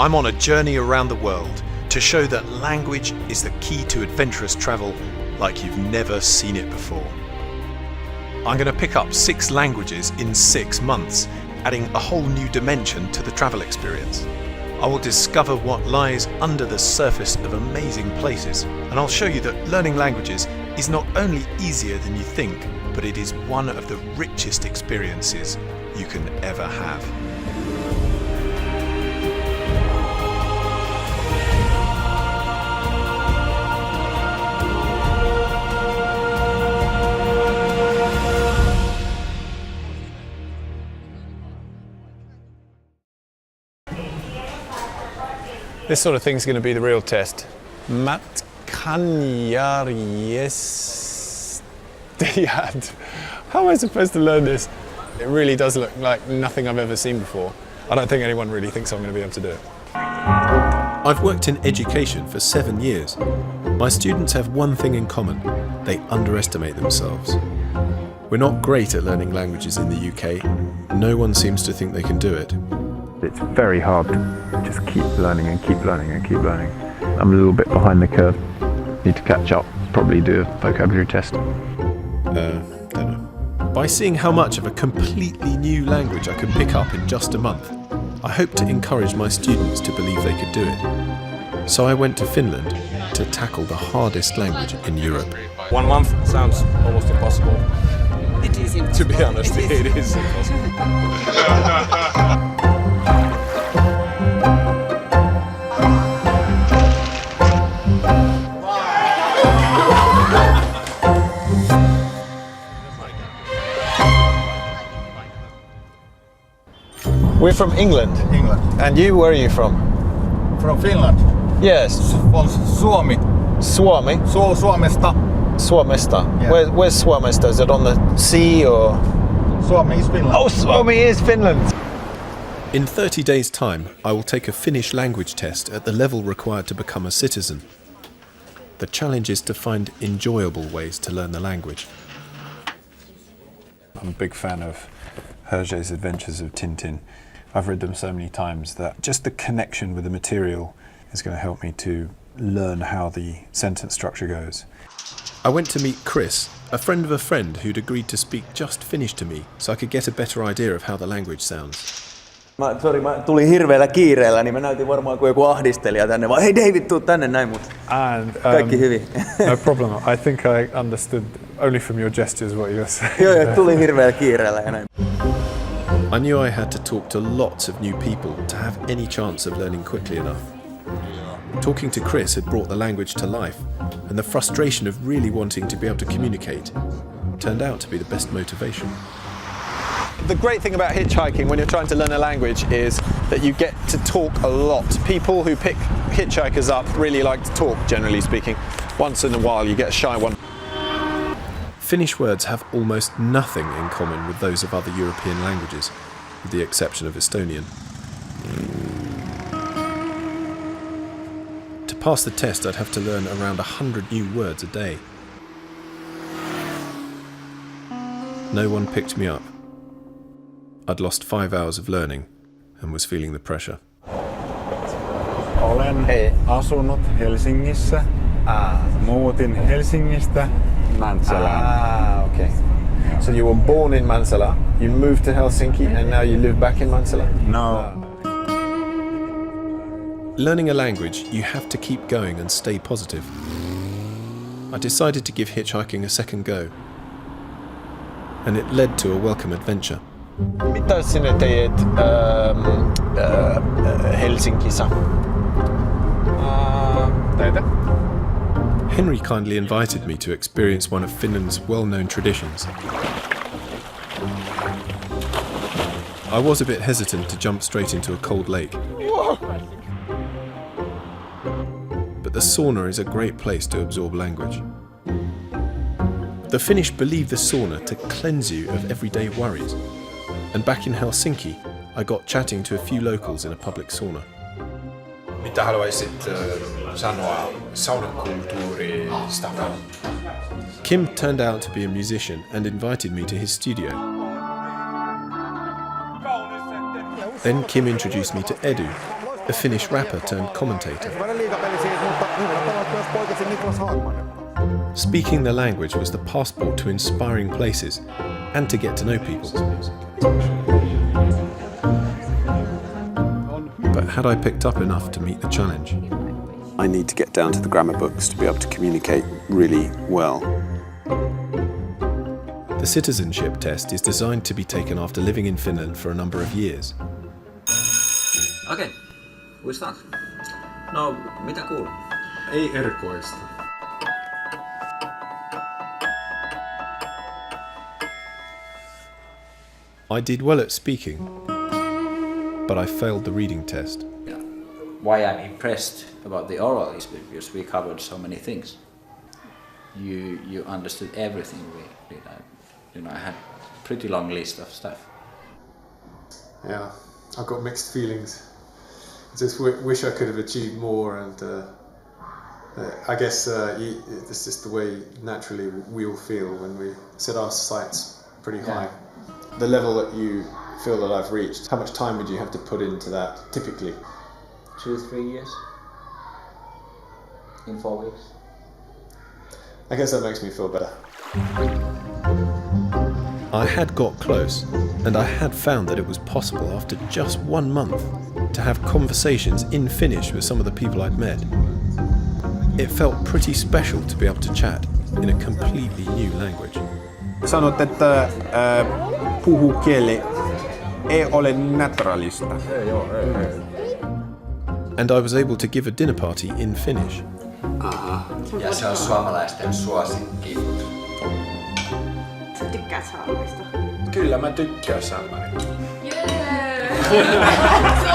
I'm on a journey around the world to show that language is the key to adventurous travel like you've never seen it before. I'm going to pick up 6 languages in 6 months, adding a whole new dimension to the travel experience. I will discover what lies under the surface of amazing places, and I'll show you that learning languages is not only easier than you think, but it is one of the richest experiences you can ever have. This sort of thing's going to be the real test. Matkanjarjestiad. How am I supposed to learn this? It really does look like nothing I've ever seen before. I don't think anyone really thinks I'm going to be able to do it. I've worked in education for 7 years. My students have one thing in common. They underestimate themselves. We're not great at learning languages in the UK. No one seems to think they can do it. It's very hard to just keep learning and keep learning and keep learning. I'm a little bit behind the curve. Need to catch up, probably do a vocabulary test. Don't know. By seeing how much of a completely new language I can pick up in just a month, I hope to encourage my students to believe they could do it. So I went to Finland to tackle the hardest language in Europe. 1 month sounds almost impossible. It is impossible. To be honest, it is impossible. We're from England. England. And you, where are you from? From Finland. Yes. From Suomi. Suomi? Suomesta. Suomesta. Yeah. Where's Suomesta? Is it on the sea or? Suomi is Finland. Oh, Suomi is Finland! In 30 days' time, I will take a Finnish language test at the level required to become a citizen. The challenge is to find enjoyable ways to learn the language. I'm a big fan of Hergé's Adventures of Tintin. I've read them so many times that just the connection with the material is going to help me to learn how the sentence structure goes. I went to meet Chris, a friend of a friend who'd agreed to speak just Finnish to me so I could get a better idea of how the language sounds. Mä tulin hirveällä kiireellä, niin mä näytin varmaan kuin joku ahdistelija tänne, vaan hei David, tuu tänne näin, mut kaikki hyvin. No problem. I think I understood only from your gestures what you were saying. Joo, tulin hirveällä kiireellä ja näin. I knew I had to talk to lots of new people to have any chance of learning quickly enough. Talking to Chris had brought the language to life, and the frustration of really wanting to be able to communicate turned out to be the best motivation. The great thing about hitchhiking when you're trying to learn a language is that you get to talk a lot. People who pick hitchhikers up really like to talk, generally speaking. Once in a while you get a shy one. Finnish words have almost nothing in common with those of other European languages, with the exception of Estonian. To pass the test, I'd have to learn around 100 new words a day. No one picked me up. I'd lost 5 hours of learning and was feeling the pressure. Olen asunut Helsingissä. Muutin Helsingistä Mäntsälään. Okay. So you were born in Mäntsälä, you moved to Helsinki, and now you live back in Mäntsälä? No. Learning a language, you have to keep going and stay positive. I decided to give hitchhiking a second go, and it led to a welcome adventure. Mitä sinä teet Helsingissä? Henry kindly invited me to experience one of Finland's well-known traditions. I was a bit hesitant to jump straight into a cold lake. But the sauna is a great place to absorb language. The Finnish believe the sauna to cleanse you of everyday worries. And back in Helsinki, I got chatting to a few locals in a public sauna. Mitä haluaisit sanoa saunakulttuurista? Kim turned out to be a musician and invited me to his studio. Then Kim introduced me to Edu, a Finnish rapper turned commentator. Speaking the language was the passport to inspiring places and to get to know people. But had I picked up enough to meet the challenge? I need to get down to the grammar books to be able to communicate really well. The citizenship test is designed to be taken after living in Finland for a number of years. Okei, we start. No, mitä kuuluu? Ei erikoista. I did well at speaking, but I failed the reading test. Why I'm impressed about the oral is because we covered so many things. You understood everything we did. I had a pretty long list of stuff. Yeah, I've got mixed feelings. I just wish I could have achieved more, and I guess it's just the way naturally we all feel when we set our sights pretty high. The level that you feel that I've reached, how much time would you have to put into that typically? 2-3 years. In 4 weeks. I guess that makes me feel better. I had got close, and I had found that it was possible after just 1 month to have conversations in Finnish with some of the people I'd met. It felt pretty special to be able to chat in a completely new language. Sanot, että puhukieli ei ole naturalista. And I was able to give a dinner party in Finnish. Ja se on suomalaisten suosikki. Sä tykkäät salmista? Kyllä mä tykkään salmarista. Jee!